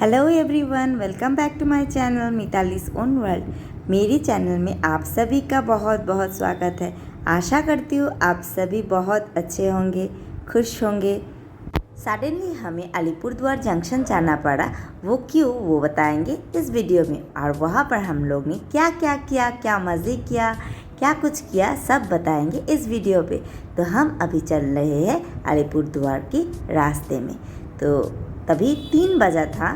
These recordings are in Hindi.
Hello everyone, welcome back to my channel Mitali's own world. मेरे चैनल में आप सभी का बहुत बहुत स्वागत है। आशा करती हूँ आप सभी बहुत अच्छे होंगे, खुश होंगे। सडनली हमें अलीपुरद्वार जंक्शन जाना पड़ा, वो क्यों वो बताएंगे इस वीडियो में। और वहाँ पर हम लोग ने क्या क्या किया, क्या मज़े किया, क्या कुछ किया, सब बताएंगे इस वीडियो पे। तो हम अभी चल रहे हैं अलीपुरद्वार के रास्ते में। तो तभी 3 बजा था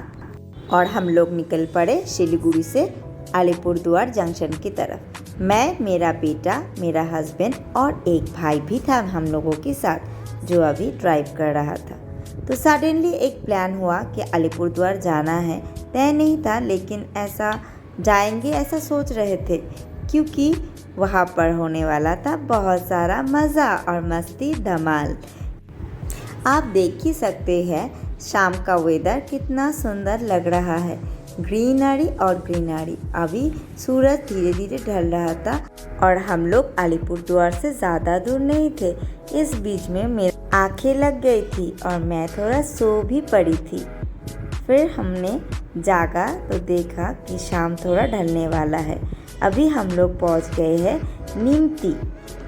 और हम लोग निकल पड़े सिलीगुड़ी से अलीपुरद्वार जंक्शन की तरफ। मैं, मेरा बेटा, मेरा हस्बैंड और एक भाई भी था हम लोगों के साथ, जो अभी ड्राइव कर रहा था। तो सडनली एक प्लान हुआ कि अलीपुरद्वार जाना है। तय नहीं था, लेकिन ऐसा जाएंगे ऐसा सोच रहे थे, क्योंकि वहाँ पर होने वाला था बहुत सारा मज़ा और मस्ती धमाल। आप देख ही सकते हैं शाम का वेदर कितना सुंदर लग रहा है, ग्रीनरी और ग्रीनरी। अभी सूरज धीरे धीरे ढल रहा था और हम लोग अलीपुरद्वार से ज़्यादा दूर नहीं थे। इस बीच में मेरी आंखें लग गई थी और मैं थोड़ा सो भी पड़ी थी। फिर हमने जागा तो देखा कि शाम थोड़ा ढलने वाला है। अभी हम लोग पहुंच गए हैं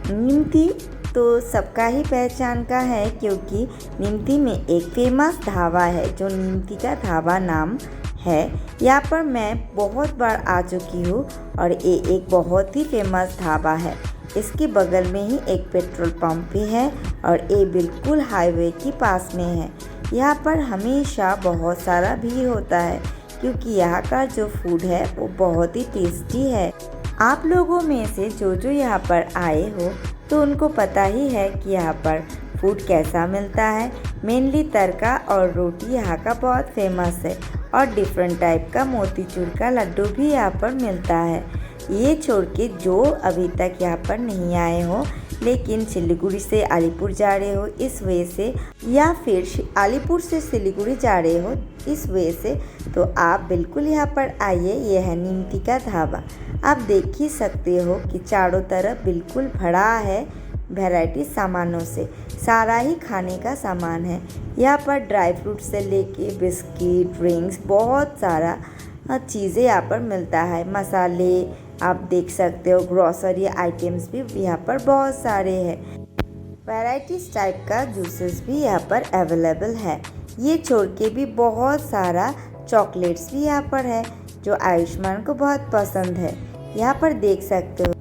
निमती तो सबका ही पहचान का है, क्योंकि निमती में एक फेमस ढाबा है जो निमती का ढाबा नाम है। यहाँ पर मैं बहुत बार आ चुकी हूँ और ये एक बहुत ही फेमस ढाबा है। इसके बगल में ही एक पेट्रोल पंप भी है और ये बिल्कुल हाईवे के पास में है। यहाँ पर हमेशा बहुत सारा भीड़ होता है, क्योंकि यहाँ का जो फूड है वो बहुत ही टेस्टी है। आप लोगों में से जो यहाँ पर आए हो तो उनको पता ही है कि यहाँ पर फूड कैसा मिलता है। मेनली तड़का और रोटी यहाँ का बहुत फेमस है और डिफरेंट टाइप का मोतीचूर का लड्डू भी यहाँ पर मिलता है। ये छोड़ के जो अभी तक यहाँ पर नहीं आए हो, लेकिन सिलीगुड़ी से अलीपुर जा रहे हो इस वे से, या फिर अलीपुर से सिलीगुड़ी जा रहे हो इस वे से, तो आप बिल्कुल यहाँ पर आइए। यह है निमती का ढाबा। आप देख ही सकते हो कि चारों तरफ बिल्कुल भरा है वैरायटी सामानों से। सारा ही खाने का सामान है यहाँ पर, ड्राई फ्रूट से लेके बिस्किट, ड्रिंक्स, बहुत सारा चीज़ें यहाँ पर मिलता है। मसाले आप देख सकते हो, ग्रोसरी आइटम्स भी यहाँ पर बहुत सारे हैं। वैराइटीज टाइप का जूसेस भी यहाँ पर अवेलेबल है। ये छोड़ के भी बहुत सारा चॉकलेट्स भी यहाँ पर है, जो आयुष्मान को बहुत पसंद है। यहाँ पर देख सकते हो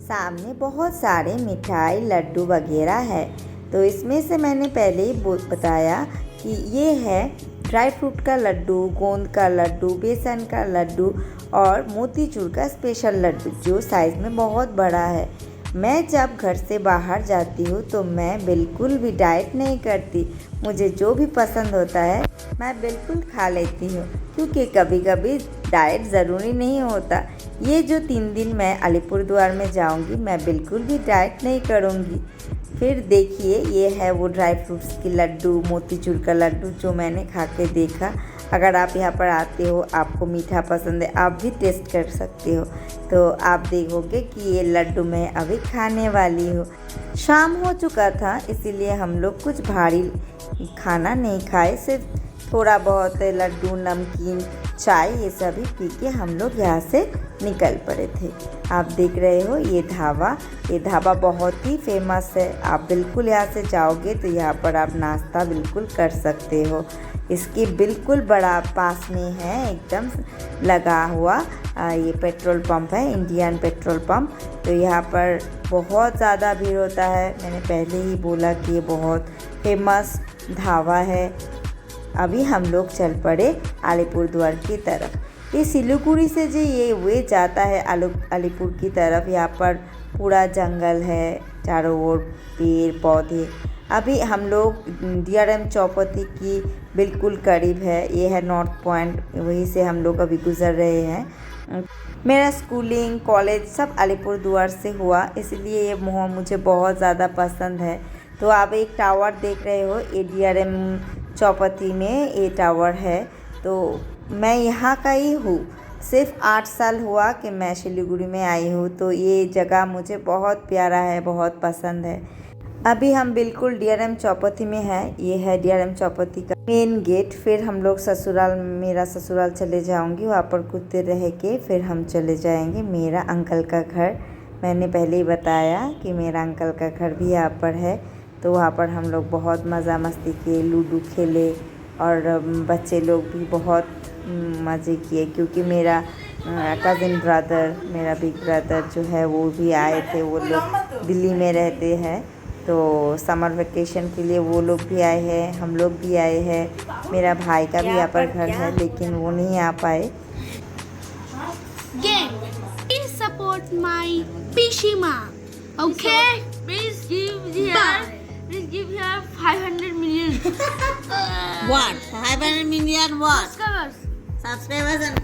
सामने बहुत सारे मिठाई, लड्डू वगैरह है। तो इसमें से मैंने पहले ही बताया कि ये है ड्राई फ्रूट का लड्डू, गोंद का लड्डू, बेसन का लड्डू और मोतीचूर का स्पेशल लड्डू, जो साइज़ में बहुत बड़ा है। मैं जब घर से बाहर जाती हूँ तो मैं बिल्कुल भी डाइट नहीं करती। मुझे जो भी पसंद होता है मैं बिल्कुल खा लेती हूँ, क्योंकि कभी कभी डाइट ज़रूरी नहीं होता। ये जो 3 दिन मैं अलीपुरद्वार में जाऊँगी, मैं बिल्कुल भी डाइट नहीं करूँगी। फिर देखिए, ये है वो ड्राई फ्रूट्स की लड्डू, मोतीचूर का लड्डू, जो मैंने खा के देखा। अगर आप यहाँ पर आते हो, आपको मीठा पसंद है, आप भी टेस्ट कर सकते हो। तो आप देखोगे कि ये लड्डू मैं अभी खाने वाली हूँ। शाम हो चुका था, इसीलिए हम लोग कुछ भारी खाना नहीं खाए, सिर्फ थोड़ा बहुत लड्डू, नमकीन, चाय, ये सभी पी के हम लोग यहाँ से निकल पड़े थे। आप देख रहे हो ये ढाबा बहुत ही फेमस है। आप बिल्कुल यहाँ से जाओगे तो यहाँ पर आप नाश्ता बिल्कुल कर सकते हो। इसके बिल्कुल बड़ा पास में है, एकदम लगा हुआ ये पेट्रोल पंप है, इंडियन पेट्रोल पंप। तो यहाँ पर बहुत ज़्यादा भीड़ होता है। मैंने पहले ही बोला कि ये बहुत फेमस ढाबा है। अभी हम लोग चल पड़े अलीपुरद्वार की तरफ। ये सिलीगुड़ी से जो ये वे जाता है अलीपुर की तरफ, यहाँ पर पूरा जंगल है, चारों ओर पेड़ पौधे। अभी हम लोग DRM चौपती की बिल्कुल करीब है। ये है नॉर्थ पॉइंट, वहीं से हम लोग अभी गुज़र रहे हैं। मेरा स्कूलिंग, कॉलेज सब अलीपुरद्वार से हुआ, इसलिए ये मुझे बहुत ज़्यादा पसंद है। तो आप एक टावर देख रहे हो, ये DRM चौपती में ये टावर है। तो मैं यहाँ का ही हूँ। सिर्फ 8 साल हुआ कि मैं सिलीगुड़ी में आई हूँ। तो ये जगह मुझे बहुत प्यारा है, बहुत पसंद है। अभी हम बिल्कुल डीआरएम चौपती में हैं। ये है डीआरएम चौपती का मेन गेट। फिर हम लोग ससुराल, मेरा ससुराल चले जाऊंगी। वहाँ पर कुछ देर रह के फिर हम चले जाएंगे मेरा अंकल का घर। मैंने पहले ही बताया कि मेरा अंकल का घर भी यहाँ पर है। तो वहाँ पर हम लोग बहुत मज़ा मस्ती किए, लूडो खेले और बच्चे लोग भी बहुत मज़े किए, क्योंकि मेरा कज़िन ब्रदर, मेरा बिग ब्रदर जो है वो भी आए थे। वो लोग दिल्ली में रहते हैं, तो समर वेकेशन के लिए वो लोग भी आए हैं, हम लोग भी आए हैं। मेरा भाई का भी यहाँ पर घर है, लेकिन वो नहीं आ पाए। Please support my Pishima. Okay? Please give her 500 million. What? 500 million what? Subscribers. Subscribers and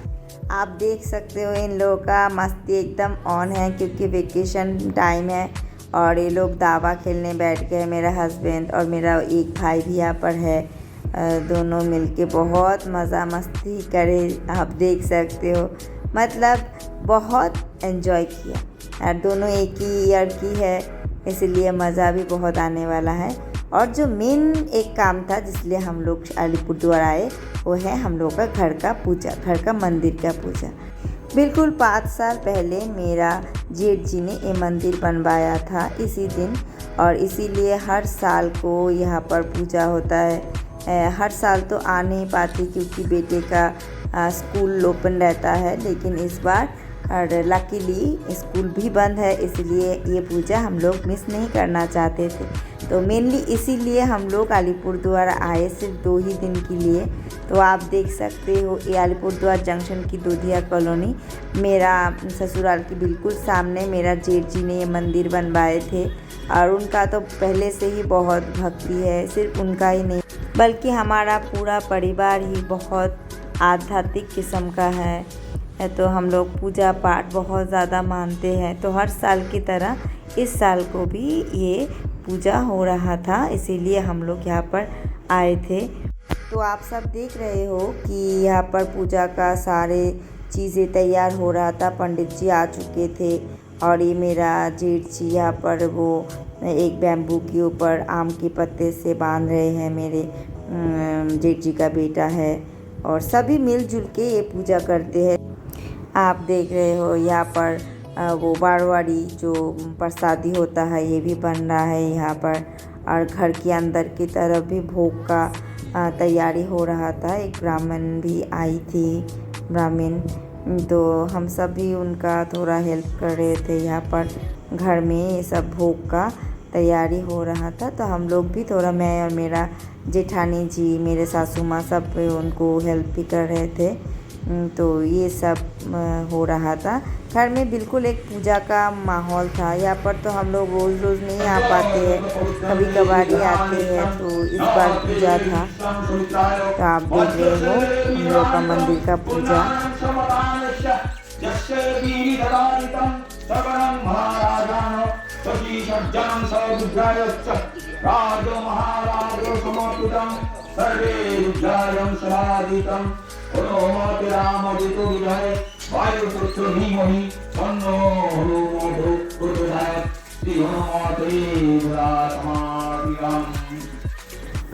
आप देख सकते हो इन लोगों का मस्ती एकदम ऑन है, क्योंकि वेकेशन टाइम है और ये लोग दावा खेलने बैठ गए। मेरा हस्बैंड और मेरा एक भाई भी यहाँ पर है। दोनों मिलके बहुत मज़ा मस्ती करे, आप देख सकते हो। मतलब बहुत एंजॉय किया और दोनों एक ही ईयर की है, इसलिए मज़ा भी बहुत आने वाला है। और जो मेन एक काम था जिसलिए हम लोग अलीपुरद्वार आए, वो है हम लोग का घर का पूजा, घर का मंदिर का पूजा। बिल्कुल 5 साल पहले मेरा जेठ जी ने ये मंदिर बनवाया था इसी दिन, और इसीलिए हर साल को यहाँ पर पूजा होता है। हर साल तो आ नहीं पाती क्योंकि बेटे का स्कूल ओपन रहता है, लेकिन इस बार और लकीली स्कूल भी बंद है, इसलिए ये पूजा हम लोग मिस नहीं करना चाहते थे। तो मेनली इसीलिए हम लोग अलीपुरद्वार आए, सिर्फ 2 ही दिन के लिए। तो आप देख सकते हो ये अलीपुरद्वार जंक्शन की दूधिया कॉलोनी, मेरा ससुराल के बिल्कुल सामने मेरा जेठ जी ने ये मंदिर बनवाए थे। और उनका तो पहले से ही बहुत भक्ति है, सिर्फ उनका ही नहीं बल्कि हमारा पूरा परिवार ही बहुत आध्यात्मिक किस्म का है। तो हम लोग पूजा पाठ बहुत ज़्यादा मानते हैं। तो हर साल की तरह इस साल को भी ये पूजा हो रहा था, इसीलिए हम लोग यहाँ पर आए थे। तो आप सब देख रहे हो कि यहाँ पर पूजा का सारे चीज़ें तैयार हो रहा था। पंडित जी आ चुके थे और ये मेरा जेठ जी यहाँ पर वो एक बैम्बू के ऊपर आम के पत्ते से बांध रहे हैं। मेरे जेठ जी का बेटा है और सभी मिलजुल के ये पूजा करते हैं। आप देख रहे हो यहाँ पर वो बारवाड़ी जो प्रसादी होता है ये भी बन रहा है यहाँ पर। और घर के अंदर की तरफ भी भोग का तैयारी हो रहा था। एक ब्राह्मण भी आई थी, ब्राह्मण, तो हम सब भी उनका थोड़ा हेल्प कर रहे थे। यहाँ पर घर में ये सब भोग का तैयारी हो रहा था, तो हम लोग भी थोड़ा, मैं और मेरा जेठानी जी, मेरे सासू माँ, सब उनको हेल्प भी कर रहे थे। तो ये सब हो रहा था। घर में बिल्कुल एक पूजा का माहौल था। यहाँ पर तो हम लोग रोज़ रोज़ नहीं आ पाते हैं, कभी कभार ही आते हैं। तो इस बार पूजा था, तो आप देख रहे हो हम लोग का मंदिर का पूजा।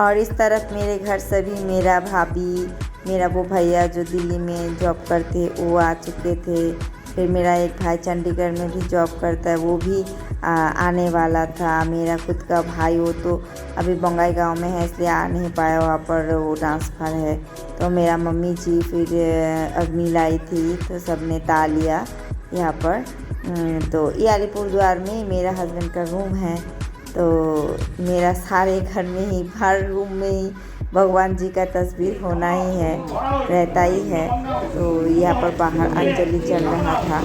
और इस तरफ मेरे घर से भी मेरा भाभी, मेरा वो भैया जो दिल्ली में जॉब करते वो आ चुके थे। फिर मेरा एक भाई चंडीगढ़ में भी जॉब करता है, वो भी आने वाला था। मेरा खुद का भाई वो तो अभी बंगाई गांव में है, इसलिए आ नहीं पाया, वहाँ पर वो ट्रांसफ़र है। तो मेरा मम्मी जी फिर अग्नि लाई थी, तो सब ने ता लिया यहाँ पर। तो ये अलीपुरद्वार में मेरा हस्बैंड का रूम है। तो मेरा सारे घर में ही, हर रूम में ही भगवान जी का तस्वीर होना ही है, रहता ही है। तो यहाँ पर बाहर अंजलि चल रहा था।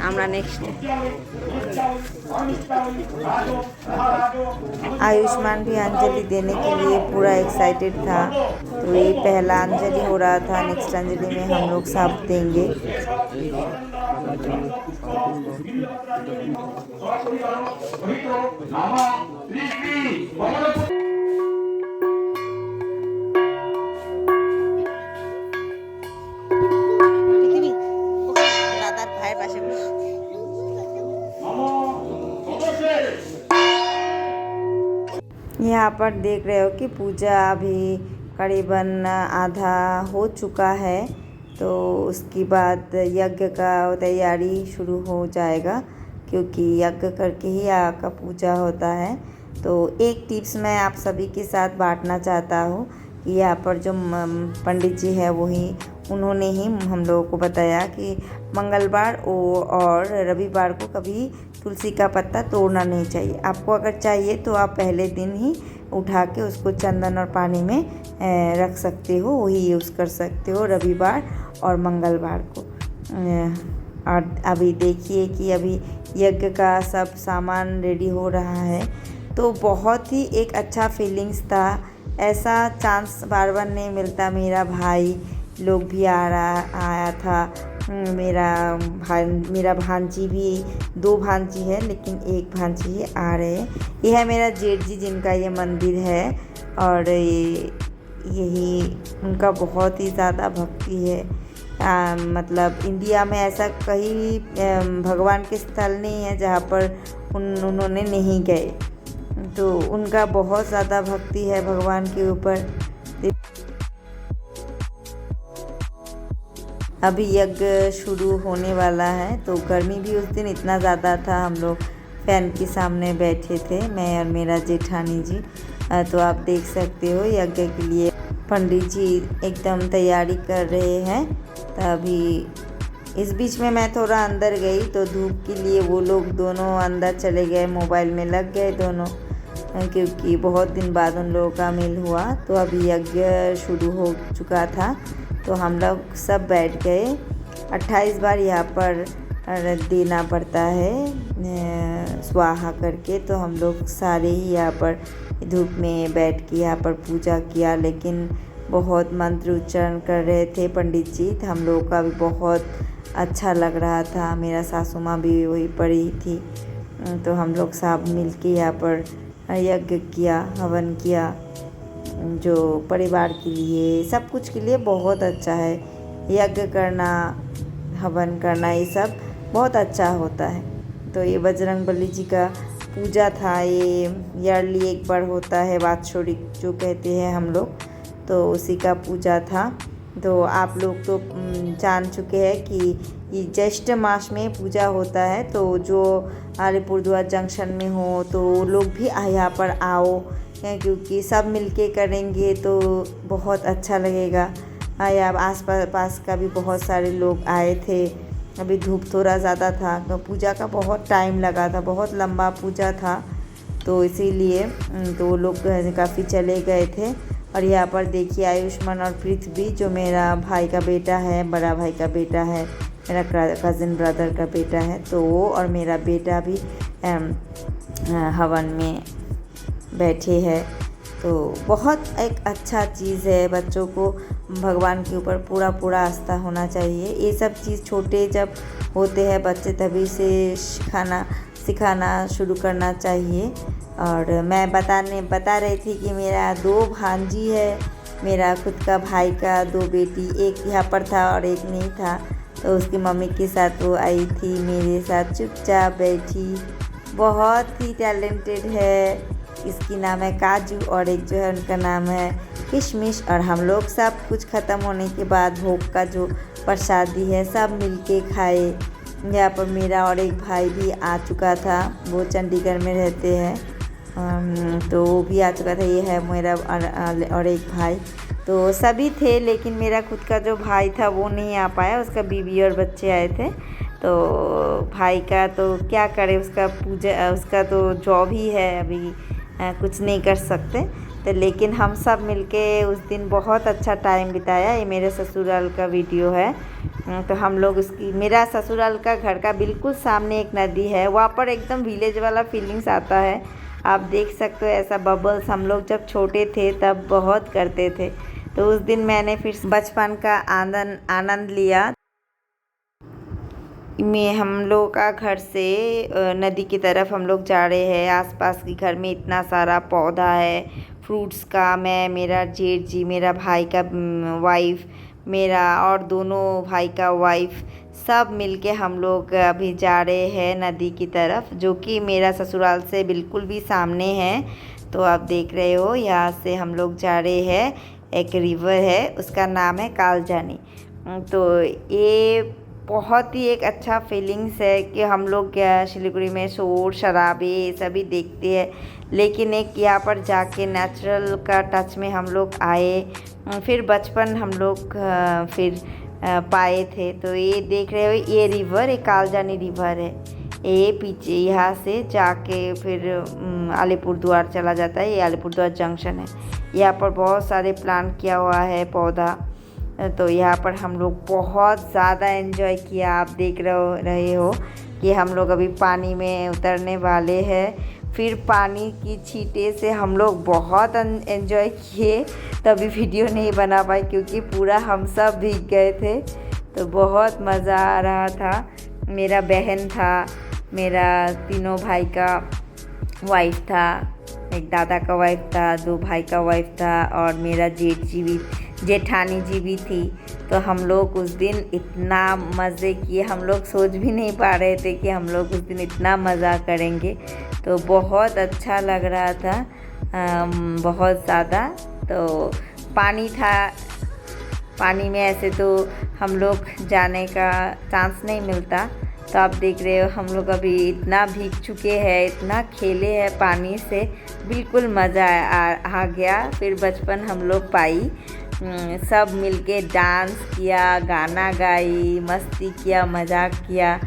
আমরা নেক্সট आयुष्मान भी अंजलि देने के लिए पूरा एक्साइटेड था। तो ये पहला अंजलि हो रहा था, नेक्स्ट अंजलि में हम लोग सब देंगे। यहाँ पर देख रहे हो कि पूजा अभी करीबन आधा हो चुका है, तो उसके बाद यज्ञ का तैयारी शुरू हो जाएगा, क्योंकि यज्ञ करके ही यहाँ का पूजा होता है। तो एक टिप्स मैं आप सभी के साथ बांटना चाहता हूँ कि यहाँ पर जो पंडित जी है उन्होंने ही हम लोगों को बताया कि मंगलवार और रविवार को कभी तुलसी का पत्ता तोड़ना नहीं चाहिए। आपको अगर चाहिए तो आप पहले दिन ही उठा के उसको चंदन और पानी में रख सकते हो, वही यूज़ कर सकते हो रविवार और मंगलवार को। और अभी देखिए कि अभी यज्ञ का सब सामान रेडी हो रहा है, तो बहुत ही एक अच्छा फीलिंग्स था। ऐसा चांस बार बार नहीं मिलता। मेरा भाई लोग भी आया था, मेरा भांजी भी, 2 भांजी है लेकिन एक भांजी ही आ रहे हैं। ये है मेरा जेठ जी जिनका ये मंदिर है, और यही उनका बहुत ही ज़्यादा भक्ति है। मतलब इंडिया में ऐसा कहीं भगवान के स्थल नहीं है जहाँ पर उन्होंने नहीं गए, तो उनका बहुत ज़्यादा भक्ति है भगवान के ऊपर। अभी यज्ञ शुरू होने वाला है, तो गर्मी भी उस दिन इतना ज़्यादा था, हम लोग फ़ैन के सामने बैठे थे, मैं और मेरा जेठानी जी। तो आप देख सकते हो यज्ञ के लिए पंडित जी एकदम तैयारी कर रहे हैं। तभी इस बीच में मैं थोड़ा अंदर गई, तो धूप के लिए वो लोग दोनों अंदर चले गए, मोबाइल में लग गए दोनों, क्योंकि बहुत दिन बाद उन लोगों का मिल हुआ। तो अभी यज्ञ शुरू हो चुका था, तो हम लोग सब बैठ गए। 28 बार यहाँ पर देना पड़ता है स्वाहा करके, तो हम लोग सारे ही यहाँ पर धूप में बैठ के यहाँ पर पूजा किया। लेकिन बहुत मंत्र उच्चारण कर रहे थे पंडित जी, तो हम लोगों का भी बहुत अच्छा लग रहा था। मेरा सासू माँ भी वही पड़ी थी, तो हम लोग सब मिल के यहाँ पर यज्ञ किया, हवन किया, जो परिवार के लिए, सब कुछ के लिए बहुत अच्छा है। यज्ञ करना, हवन करना, ये सब बहुत अच्छा होता है। तो ये बजरंगबली जी का पूजा था, ये ईयरली एक बार होता है, वात्सरिक जो कहते हैं हम लोग, तो उसी का पूजा था। तो आप लोग तो जान चुके हैं कि ये ज्येष्ठ मास में पूजा होता है, तो जो अलीपुरद्वार जंक्शन में हो तो वो लोग भी यहाँ पर आओ, क्योंकि सब मिलके करेंगे तो बहुत अच्छा लगेगा। यहाँ आस पास का भी बहुत सारे लोग आए थे। अभी धूप थोड़ा ज़्यादा था, तो पूजा का बहुत टाइम लगा था, बहुत लंबा पूजा था, तो इसीलिए तो वो लोग काफ़ी चले गए थे। और यहाँ पर देखिए आयुष्मान और पृथ्वी, जो मेरा भाई का बेटा है, बड़ा भाई का बेटा है, मेरा कज़न ब्रदर का बेटा है, तो वो और मेरा बेटा भी हवन में बैठे हैं। तो बहुत एक अच्छा चीज़ है, बच्चों को भगवान के ऊपर पूरा आस्था होना चाहिए। ये सब चीज़ छोटे जब होते हैं बच्चे, तभी से सिखाना शुरू करना चाहिए। और मैं बता रही थी कि मेरा 2 भांजी है, मेरा खुद का भाई का 2 बेटी, एक यहाँ पर था और एक नहीं था, तो उसकी मम्मी के साथ वो आई थी, मेरे साथ चुपचाप बैठी। बहुत ही टैलेंटेड है, इसकी नाम है काजू, और एक जो है उनका नाम है किशमिश। और हम लोग सब कुछ ख़त्म होने के बाद भोग का जो प्रसादी है सब मिलके खाए। यहाँ पर मेरा और एक भाई भी आ चुका था, वो चंडीगढ़ में रहते हैं, तो वो भी आ चुका था। ये है मेरा और एक भाई, तो सभी थे, लेकिन मेरा खुद का जो भाई था वो नहीं आ पाया, उसका बीवी और बच्चे आए थे। तो भाई का तो क्या करे, उसका तो जॉब ही है, अभी कुछ नहीं कर सकते। तो लेकिन हम सब मिलके उस दिन बहुत अच्छा टाइम बिताया। ये मेरे ससुराल का वीडियो है। तो हम लोग मेरा ससुराल का घर का बिल्कुल सामने एक नदी है, वहाँ पर एकदम विलेज वाला फीलिंग्स आता है। आप देख सकते हो ऐसा बबल्स हम लोग जब छोटे थे तब बहुत करते थे। तो उस दिन मैंने फिर बचपन का आनंद लिया। हम लोग का घर से नदी की तरफ हम लोग जा रहे हैं। आसपास के घर में इतना सारा पौधा है फ्रूट्स का। मेरा जेठ जी, मेरा भाई का वाइफ, मेरा और दोनों भाई का वाइफ, सब मिलके हम लोग अभी जा रहे हैं नदी की तरफ, जो कि मेरा ससुराल से बिल्कुल भी सामने है। तो आप देख रहे हो यहाँ से हम लोग जा रहे हैं, एक रिवर है उसका नाम है कालजानी। तो ये बहुत ही एक अच्छा फीलिंग्स है कि हम लोग सिलीगुड़ी में शोर शराबे सभी देखते हैं, लेकिन एक यहाँ पर जाके नेचुरल का टच में हम लोग आए, फिर बचपन हम लोग फिर पाए थे। तो ये देख रहे हो ये रिवर, ये कालजानी रिवर है, ये पीछे यहाँ से जाके फिर अलीपुरद्वार चला जाता है। ये अलीपुरद्वार जंक्शन है, यहाँ पर बहुत सारे प्लांट किया हुआ है पौधा। तो यहाँ पर हम लोग बहुत ज़्यादा एंजॉय किया। आप देख रहे हो कि हम लोग अभी पानी में उतरने वाले हैं, फिर पानी की छींटे से हम लोग बहुत एंजॉय किए। तभी वीडियो नहीं बना पाए क्योंकि पूरा हम सब भीग गए थे। तो बहुत मज़ा आ रहा था। मेरा बहन था, मेरा तीनों भाई का वाइफ था, एक दादा का वाइफ था, 2 भाई का वाइफ था और मेरा जेठानी जी भी थी। तो हम लोग उस दिन इतना मज़े किए, हम लोग सोच भी नहीं पा रहे थे कि हम लोग उस दिन इतना मज़ा करेंगे। तो बहुत अच्छा लग रहा था, बहुत ज़्यादा। तो पानी था, पानी में ऐसे तो हम लोग जाने का चांस नहीं मिलता। तो आप देख रहे हो हम लोग अभी इतना भीग चुके हैं, इतना खेले हैं पानी से, बिल्कुल मज़ा आ गया। फिर बचपन हम लोग पाई, सब मिलके डांस किया, गाना गाई, मस्ती किया, मजाक किया।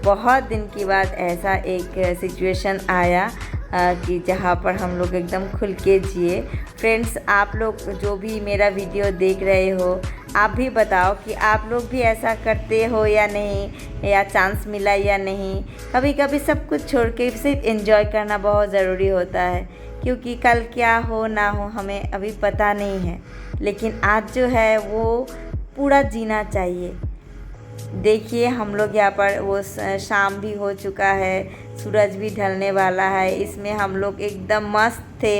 बहुत दिन के बाद ऐसा एक सिचुएशन आया कि जहाँ पर हम लोग एकदम खुल के जिए। फ्रेंड्स, आप लोग जो भी मेरा वीडियो देख रहे हो, आप भी बताओ कि आप लोग भी ऐसा करते हो या नहीं, या चांस मिला या नहीं। कभी कभी सब कुछ छोड़ के सिर्फ एंजॉय करना बहुत ज़रूरी होता है, क्योंकि कल क्या हो ना हो हमें अभी पता नहीं है, लेकिन आज जो है वो पूरा जीना चाहिए। देखिए हम लोग यहाँ पर वो शाम भी हो चुका है, सूरज भी ढलने वाला है। इसमें हम लोग एकदम मस्त थे,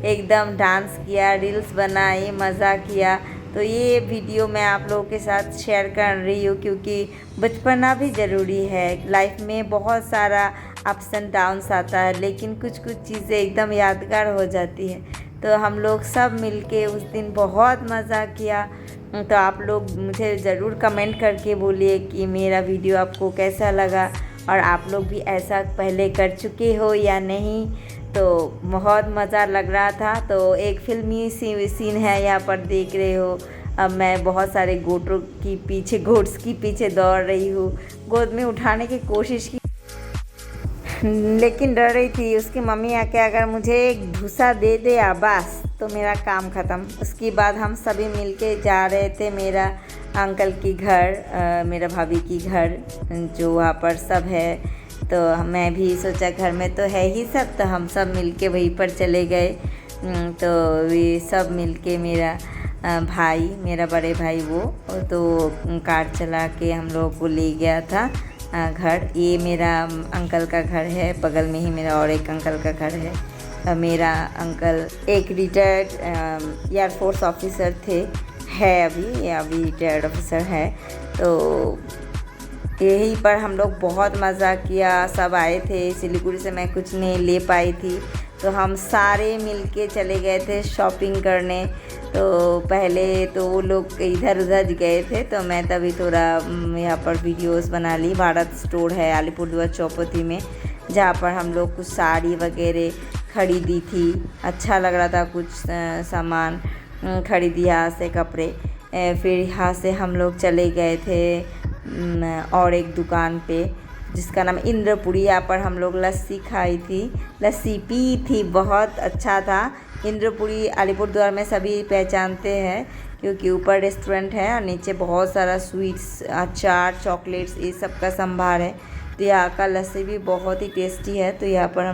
एकदम डांस किया, रील्स बनाई, मज़ा किया। तो ये वीडियो मैं आप लोगों के साथ शेयर कर रही हूँ क्योंकि बचपना भी ज़रूरी है। लाइफ में बहुत सारा अप्स एंड डाउन्स आता है, लेकिन कुछ कुछ चीज़ें एकदम यादगार हो जाती है। तो हम लोग सब मिलके उस दिन बहुत मज़ा किया। तो आप लोग मुझे ज़रूर कमेंट करके बोलिए कि मेरा वीडियो आपको कैसा लगा, और आप लोग भी ऐसा पहले कर चुके हो या नहीं। तो बहुत मज़ा लग रहा था। तो एक फिल्मी सीन है यहाँ पर देख रहे हो। अब मैं बहुत सारे घोट्स की पीछे दौड़ रही हूँ, गोद में उठाने की कोशिश की, लेकिन डर रही थी। उसकी मम्मी आके अगर मुझे एक भूसा दे दे बस तो मेरा काम ख़त्म। उसके बाद हम सभी मिलके जा रहे थे मेरा अंकल की घर, मेरा भाभी की घर, जो वहाँ पर सब है। तो मैं भी सोचा घर में तो है ही सब, तो हम सब मिलके वहीं पर चले गए। तो वे सब मिलके मेरा भाई, मेरा बड़े भाई वो तो कार चला के हम लोग को ले गया था घर। ये मेरा अंकल का घर है, बगल में ही मेरा और एक अंकल का घर है। मेरा अंकल एक रिटायर्ड एयरफोर्स ऑफिसर थे, है अभी रिटायर्ड ऑफिसर है। तो यहीं पर हम लोग बहुत मज़ा किया। सब आए थे, सिलीगुड़ी से मैं कुछ नहीं ले पाई थी, तो हम सारे मिलके चले गए थे शॉपिंग करने। तो पहले तो वो लोग इधर उधर गए थे, तो मैं तभी थोड़ा यहाँ पर वीडियोस बना ली। भारत स्टोर है अलीपुरद्वार चौपती में, जहाँ पर हम लोग कुछ साड़ी वगैरह खरीदी थी। अच्छा लग रहा था, कुछ सामान खरीदी यहाँ से, कपड़े। फिर यहाँ से हम लोग चले गए थे और एक दुकान पे जिसका नाम इंद्रपुरी। यहाँ पर हम लोग लस्सी खाई थी, लस्सी पी थी, बहुत अच्छा था। इंद्रपुरी अलीपुरद्वार में सभी पहचानते हैं क्योंकि ऊपर रेस्टोरेंट है और नीचे बहुत सारा स्वीट्स, अचार, चॉकलेट्स, ये सब का संभार है। तो यहाँ का लस्सी भी बहुत ही टेस्टी है। तो यहाँ पर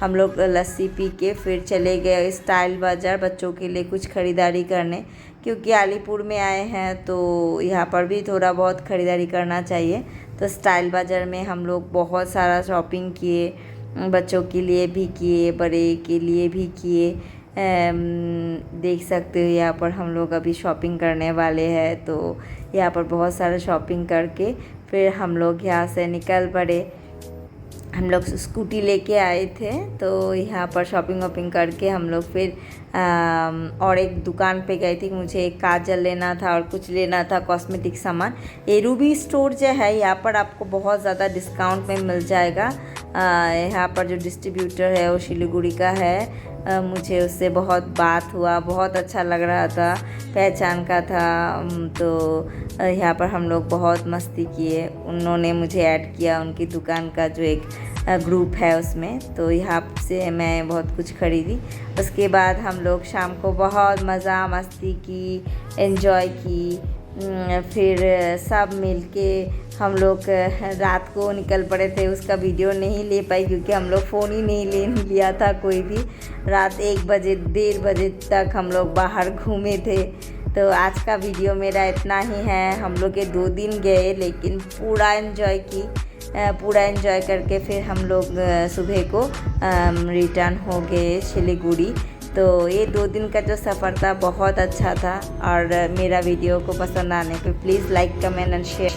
हम लोग लस्सी पी के फिर चले गए स्टाइल बाज़ार बच्चों के लिए कुछ ख़रीदारी करने, क्योंकि अलीपुर में आए हैं तो यहाँ पर भी थोड़ा बहुत ख़रीदारी करना चाहिए। तो स्टाइल बाज़ार में हम लोग बहुत सारा शॉपिंग किए, बच्चों के लिए भी किए, बड़े के लिए भी किए। देख सकते हो यहाँ पर हम लोग अभी शॉपिंग करने वाले हैं। तो यहाँ पर बहुत सारा शॉपिंग करके फिर हम लोग यहाँ से निकल पड़े। हम लोग स्कूटी लेके आए थे, तो यहाँ पर शॉपिंग वॉपिंग करके हम लोग फिर और एक दुकान पे गए थे। मुझे एक काजल लेना था और कुछ लेना था कॉस्मेटिक सामान। ये रूबी स्टोर जो है यहाँ पर आपको बहुत ज़्यादा डिस्काउंट में मिल जाएगा। यहाँ पर जो डिस्ट्रीब्यूटर है वो सिलीगुड़ी का है। मुझे उससे बहुत बात हुआ, बहुत अच्छा लग रहा था, पहचान का था। तो यहाँ पर हम लोग बहुत मस्ती किए। उन्होंने मुझे ऐड किया उनकी दुकान का जो एक ग्रुप है उसमें, तो यहाँ से मैं बहुत कुछ खरीदी। उसके बाद हम लोग शाम को बहुत मज़ा मस्ती की, एंजॉय की। फिर सब मिलके हम लोग रात को निकल पड़े थे। उसका वीडियो नहीं ले पाई क्योंकि हम लोग फ़ोन ही नहीं लिया था कोई भी। रात 1 बजे 1:30 बजे तक हम लोग बाहर घूमे थे। तो आज का वीडियो मेरा इतना ही है। हम लोग ये 2 दिन गए लेकिन पूरा एंजॉय की। पूरा एंजॉय करके फिर हम लोग सुबह को रिटर्न हो गए सिलीगुड़ी। तो ये 2 दिन का जो सफ़र था बहुत अच्छा था। और मेरा वीडियो को पसंद आने पे please like, comment and share.